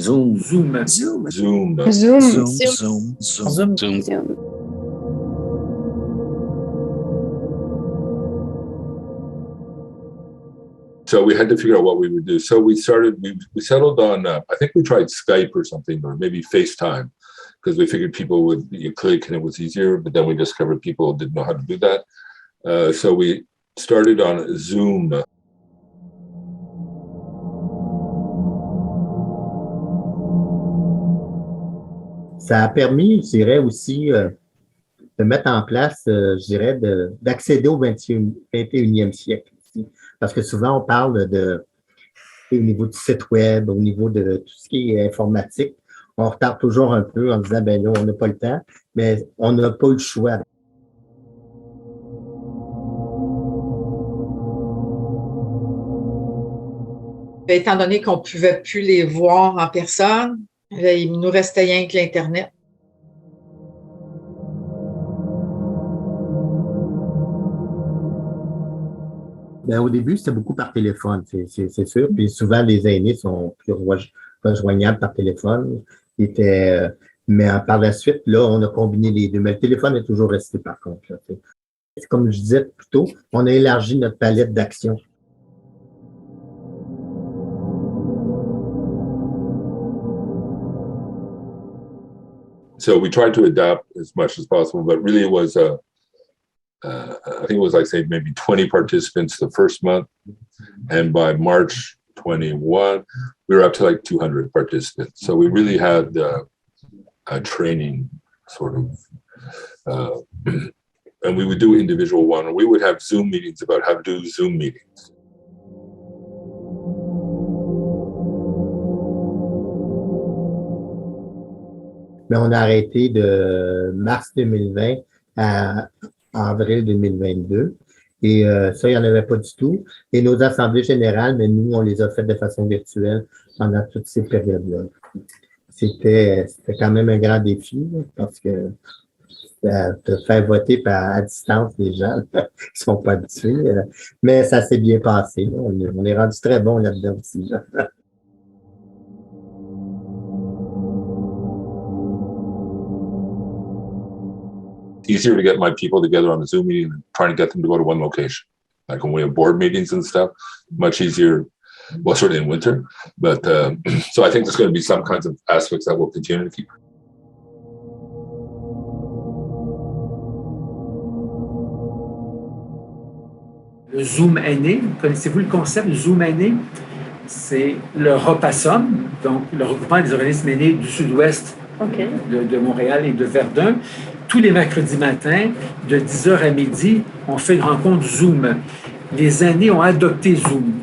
Zoom. Zoom. Zoom. Zoom. Zoom. Zoom. Zoom. Zoom. Zoom. Zoom. So we had to figure out what we would do. So we settled on, I think we tried Skype or something, or maybe FaceTime, because we figured people would click and it was easier, but then we discovered people didn't know how to do that. So we started on Zoom. Ça a permis, je dirais aussi, de mettre en place, je dirais, d'accéder au 21e siècle aussi. Parce que souvent, on parle au niveau du site web, au niveau de tout ce qui est informatique. On retarde toujours un peu en disant, ben là, on n'a pas le temps, mais on n'a pas eu le choix. Étant donné qu'on ne pouvait plus les voir en personne, il nous restait rien que l'Internet. Ben, au début, c'était beaucoup par téléphone, c'est sûr. Puis souvent, les aînés sont plus rejoignables par téléphone. Mais par la suite, là, on a combiné les deux. Mais le téléphone est toujours resté, par contre. Là, comme je disais plus tôt, on a élargi notre palette d'action. So we tried to adapt as much as possible, but really it was I think it was like, say, maybe 20 participants the first month. And by March 21, we were up to like 200 participants. So we really had a training sort of, and we would do individual one. We would have Zoom meetings about how to do Zoom meetings. Mais on a arrêté de mars 2020 à avril 2022. Et ça, il n'y en avait pas du tout. Et nos assemblées générales, mais nous, on les a faites de façon virtuelle pendant toutes ces périodes-là. C'était quand même un grand défi, là, parce que de faire voter à distance les gens qui ne sont pas habitués. Mais ça s'est bien passé. Là. On est rendu très bon là-dedans aussi. Là. Easier to get my people together on a Zoom meeting than trying to get them to go to one location. Like when we have board meetings and stuff, much easier, well, certainly in winter. But so I think there's going to be some kinds of aspects that we'll continue to keep. Le Zoom aîné, connaissez-vous le concept du Zoom aîné? C'est le ROPASOM, donc le regroupement des organismes aînés du Sud-Ouest de Montréal et de Verdun. Tous les mercredis matins, de 10h à midi, on fait une rencontre Zoom. Les aînés ont adopté Zoom.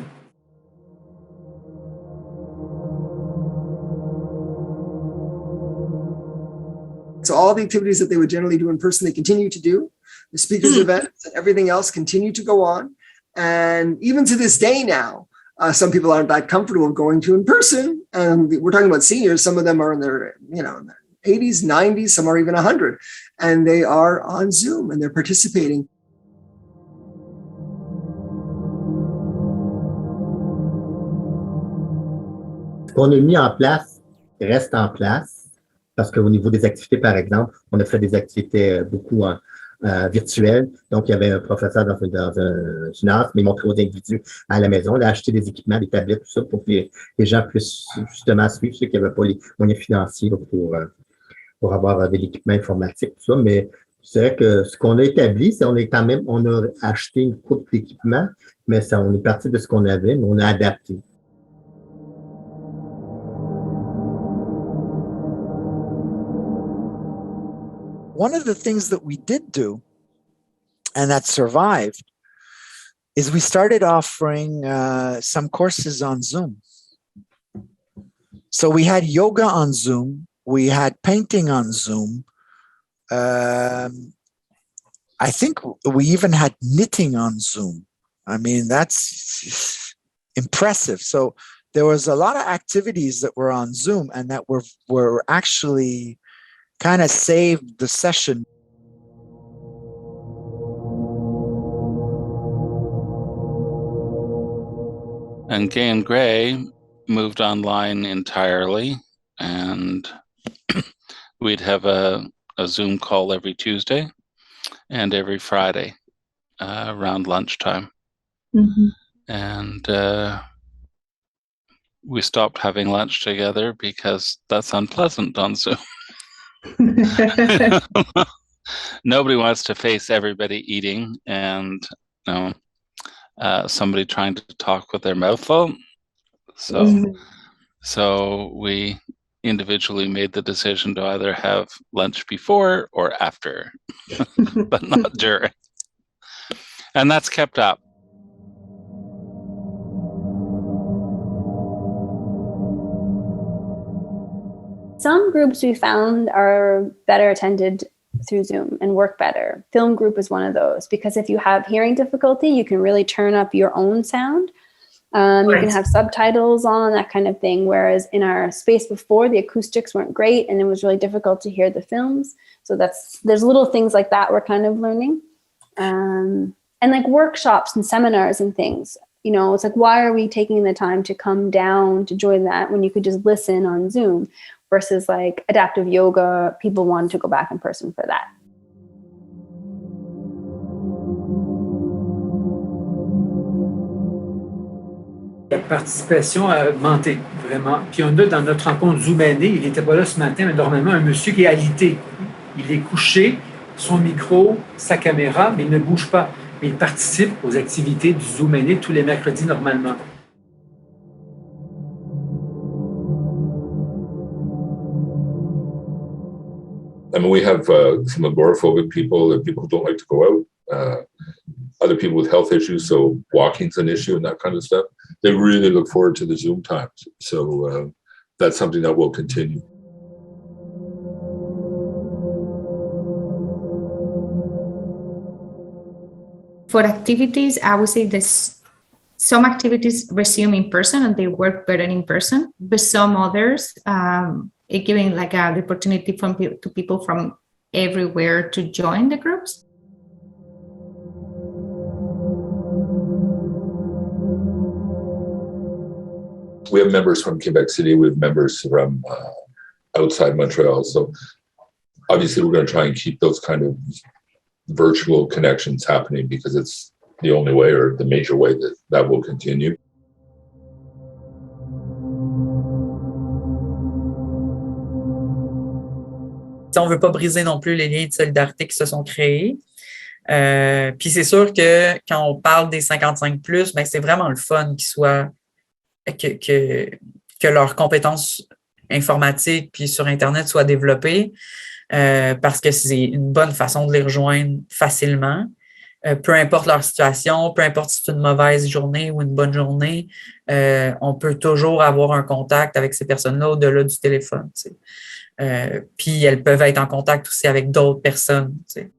So all the activities that they would generally do in person, they continue to do. The speakers events and everything else continue to go on. And even to this day now, some people aren't that comfortable going to in person. And we're talking about seniors. Some of them are in their, in their 80s, 90s, some are even 100. And they are on Zoom and they're participating. Ce qu'on a mis en place reste en place parce qu'au niveau des activités, par exemple, on a fait des activités beaucoup virtuelles. Donc, il y avait un professeur dans un gymnase, mais il montrait aux individus à la maison. Il a acheté des équipements, des tablettes, tout ça, pour que les gens puissent justement suivre ceux qui n'avaient pas les moyens financiers pour avoir de l'équipement informatique, tout ça. Mais c'est vrai que ce qu'on a établi, c'est on a acheté une coupe d'équipements, mais on est parti de ce qu'on avait, mais on a adapté. One of the things that we did do, and that survived, is we started offering some courses on Zoom. So we had yoga on Zoom. We had painting on Zoom. I think we even had knitting on Zoom. I mean, that's impressive. So there was a lot of activities that were on Zoom and that were actually kind of saved the session. And Gay and Gray moved online entirely, and we'd have a Zoom call every Tuesday and every Friday around lunchtime. Mm-hmm. And we stopped having lunch together because that's unpleasant on Zoom. Nobody wants to face everybody eating and somebody trying to talk with their mouth full. So we individually made the decision to either have lunch before or after, but not during. And that's kept up. Some groups we found are better attended through Zoom and work better. Film group is one of those, because if you have hearing difficulty, you can really turn up your own sound. You can have subtitles on, that kind of thing. Whereas in our space before, the acoustics weren't great and it was really difficult to hear the films. So there's little things like that we're kind of learning. And like workshops and seminars and things, it's like, why are we taking the time to come down to join that when you could just listen on Zoom? Versus like adaptive yoga, people want to go back in person for that. La participation a augmenté, vraiment. Puis on a dans notre rencontre Zoom année, il n'était pas là ce matin, mais normalement un monsieur qui est alité. Il est couché, son micro, sa caméra, mais il ne bouge pas. Mais il participe aux activités du Zoom année tous les mercredis normalement. I mean, we have some agoraphobic people and people who don't like to go out, other people with health issues, so walking's an issue and that kind of stuff. They really look forward to the Zoom times. So that's something that will continue. For activities, I would say this. Some activities resume in person and they work better in person, but some others, it giving like the opportunity to people from everywhere to join the groups. We have members from Quebec City, we have members from outside Montreal. So obviously we're going to try and keep those kind of virtual connections happening because it's the only way or the major way that will continue. On ne veut pas briser non plus les liens de solidarité qui se sont créés. Puis c'est sûr que quand on parle des 55+, ben c'est vraiment le fun que leurs compétences informatiques puis sur Internet soient développées parce que c'est une bonne façon de les rejoindre facilement. Peu importe leur situation, peu importe si c'est une mauvaise journée ou une bonne journée, on peut toujours avoir un contact avec ces personnes-là au-delà du téléphone. Tu sais. Puis elles peuvent être en contact aussi avec d'autres personnes. Tu sais.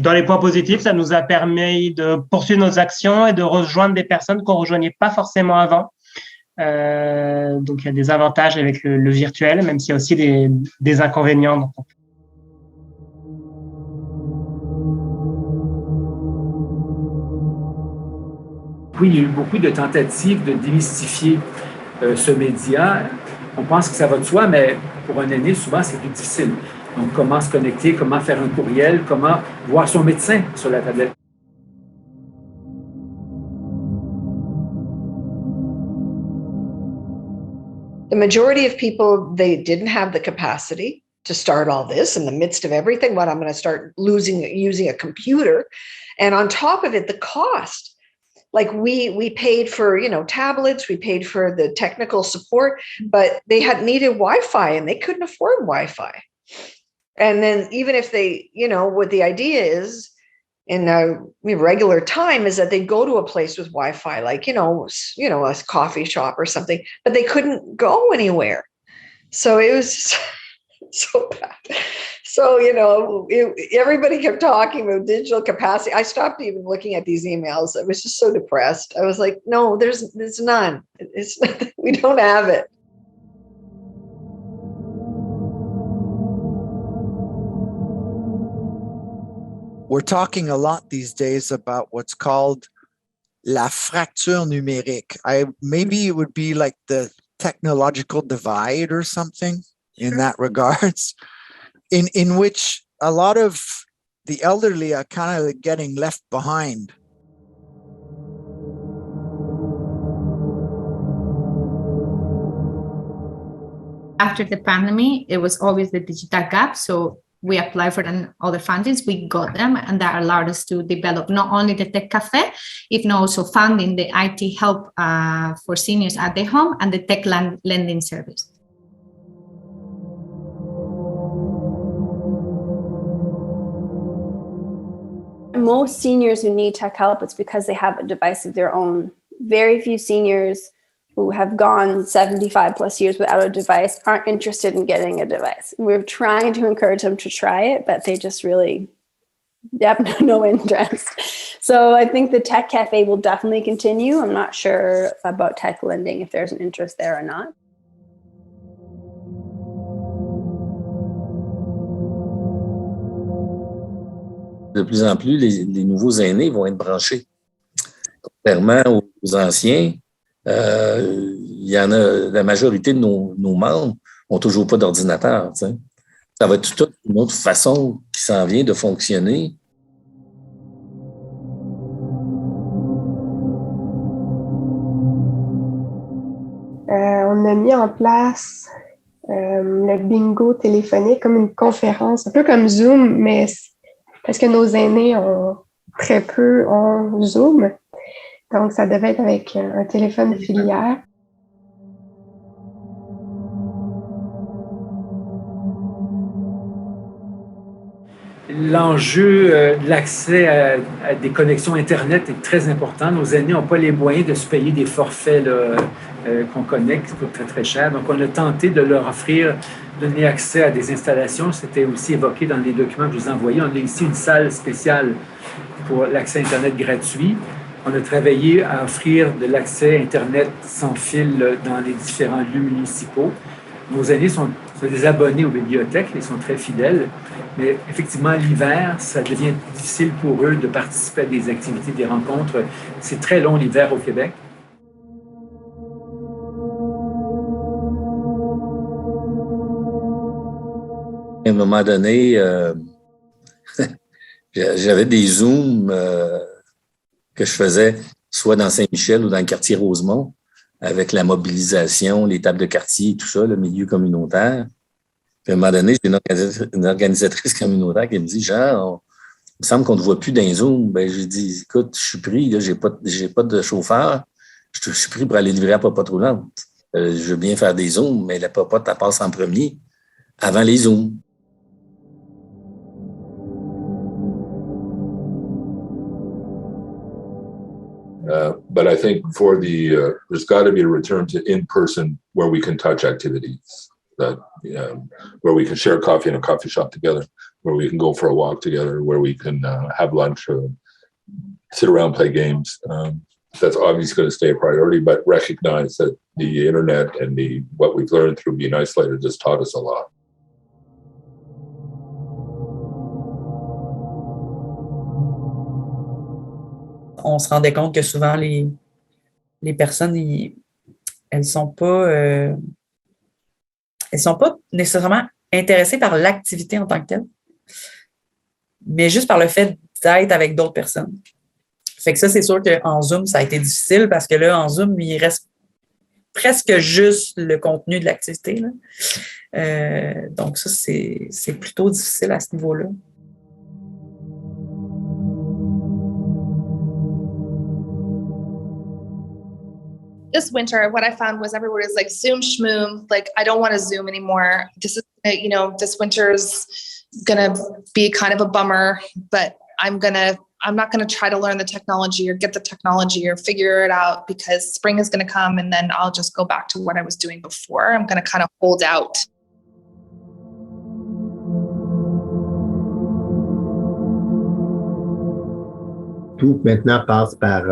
Dans les points positifs, ça nous a permis de poursuivre nos actions et de rejoindre des personnes qu'on ne rejoignait pas forcément avant. Donc, il y a des avantages avec le virtuel, même s'il y a aussi des inconvénients. Oui, il y a eu beaucoup de tentatives de démystifier ce média. On pense que ça va de soi, mais pour un aîné, souvent, c'est plus difficile. Donc, comment se connecter, comment faire un courriel, comment voir son médecin sur la tablette. The majority of people, they didn't have the capacity to start all this in the midst of everything. What I'm going to start using a computer. And on top of it, the cost. Like we paid for, tablets, we paid for the technical support, but they had needed Wi-Fi and they couldn't afford Wi-Fi. And then even if they, what the idea is in a regular time is that they go to a place with Wi-Fi, like, a coffee shop or something, but they couldn't go anywhere. So it was just so bad. So, everybody kept talking about digital capacity. I stopped even looking at these emails. I was just so depressed. I was like, no, there's none. We don't have it. we're talking a lot these days about what's called la fracture numérique. Maybe it would be like the technological divide or something in that regards, in which a lot of the elderly are kind of getting left behind. After the pandemic, it was always the digital gap. So we applied for other fundings, we got them, and that allowed us to develop not only the Tech Cafe, if also funding the IT help for seniors at the home and the tech lending service. Most seniors who need tech help, it's because they have a device of their own. Very few seniors who have gone 75 plus years without a device aren't interested in getting a device. We're trying to encourage them to try it, but they just really have no interest. So I think the Tech Cafe will definitely continue. I'm not sure about tech lending, if there's an interest there or not. De plus en plus, les nouveaux aînés vont être branchés. Contrairement aux anciens, il y en a, la majorité de nos membres n'ont toujours pas d'ordinateur. Tu sais. Ça va être toute une autre façon qui s'en vient de fonctionner. On a mis en place le bingo téléphonique comme une conférence, un peu comme Zoom, mais parce que nos aînés ont très peu en Zoom. Donc, ça devait être avec un téléphone filière. L'enjeu de l'accès à des connexions Internet est très important. Nos aînés n'ont pas les moyens de se payer des forfaits qu'on connaît, qui coûtent très, très cher. Donc, on a tenté de leur offrir, donner accès à des installations. C'était aussi évoqué dans les documents que je vous ai envoyés. On a ici une salle spéciale pour l'accès Internet gratuit. On a travaillé à offrir de l'accès Internet sans fil dans les différents lieux municipaux. Nos aînés sont des abonnés aux bibliothèques, ils sont très fidèles, mais effectivement, l'hiver, ça devient difficile pour eux de participer à des activités, des rencontres. C'est très long l'hiver au Québec. À un moment donné, j'avais des Zooms que je faisais soit dans Saint-Michel ou dans le quartier Rosemont, avec la mobilisation, les tables de quartier, tout ça, le milieu communautaire. Puis à un moment donné, j'ai une organisatrice communautaire qui me dit, Jean, il me semble qu'on ne te voit plus dans les Zooms. Ben, j'ai dit, écoute, je suis pris, là, j'ai pas de chauffeur, je suis pris pour aller livrer à Popote roulante. Je veux bien faire des Zooms, mais la Popote, elle passe en premier, avant les Zooms. But I think for there's got to be a return to in-person where we can touch activities, that where we can share coffee in a coffee shop together, where we can go for a walk together, where we can have lunch or sit around, play games. That's obviously going to stay a priority, but recognize that the internet and what we've learned through being isolated just taught us a lot. On se rendait compte que souvent, les personnes, elles sont pas nécessairement intéressées par l'activité en tant que telle, mais juste par le fait d'être avec d'autres personnes. Fait que ça, c'est sûr qu'en Zoom, ça a été difficile parce que là, en Zoom, il reste presque juste le contenu de l'activité, là. Donc ça, c'est plutôt difficile à ce niveau-là. This winter, what I found was everyone was like Zoom schmoom. Like, I don't want to Zoom anymore. This is, this winter's gonna be kind of a bummer, but I'm not gonna try to learn the technology or get the technology or figure it out because spring is gonna come and then I'll just go back to what I was doing before. I'm gonna kind of hold out. Tout maintenant passe par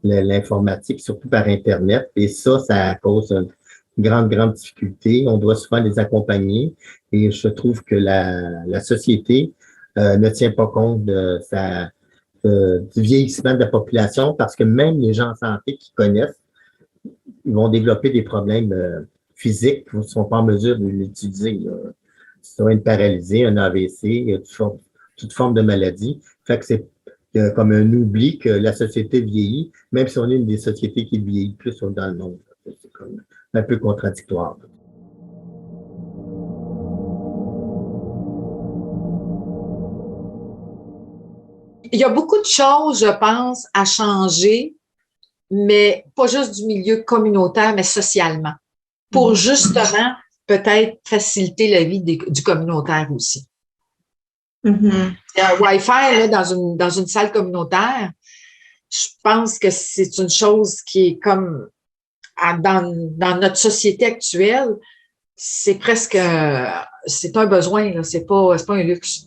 l'informatique, surtout par Internet. Et ça cause une grande difficulté. On doit souvent les accompagner. Et je trouve que la société ne tient pas compte du vieillissement de la population parce que même les gens en santé qui connaissent, ils vont développer des problèmes physiques qui ne sont pas en mesure de l'utiliser. Soit une paralysie, un AVC, toute forme de maladie. Fait que c'est comme un oubli que la société vieillit, même si on est une des sociétés qui vieillit plus dans le monde. C'est comme un peu contradictoire. Il y a beaucoup de choses, je pense, à changer, mais pas juste du milieu communautaire, mais socialement, pour justement peut-être faciliter la vie du communautaire aussi. Un Wi-Fi là, dans une salle communautaire, je pense que c'est une chose qui est comme dans notre société actuelle, c'est presque c'est un besoin, là, c'est pas un luxe.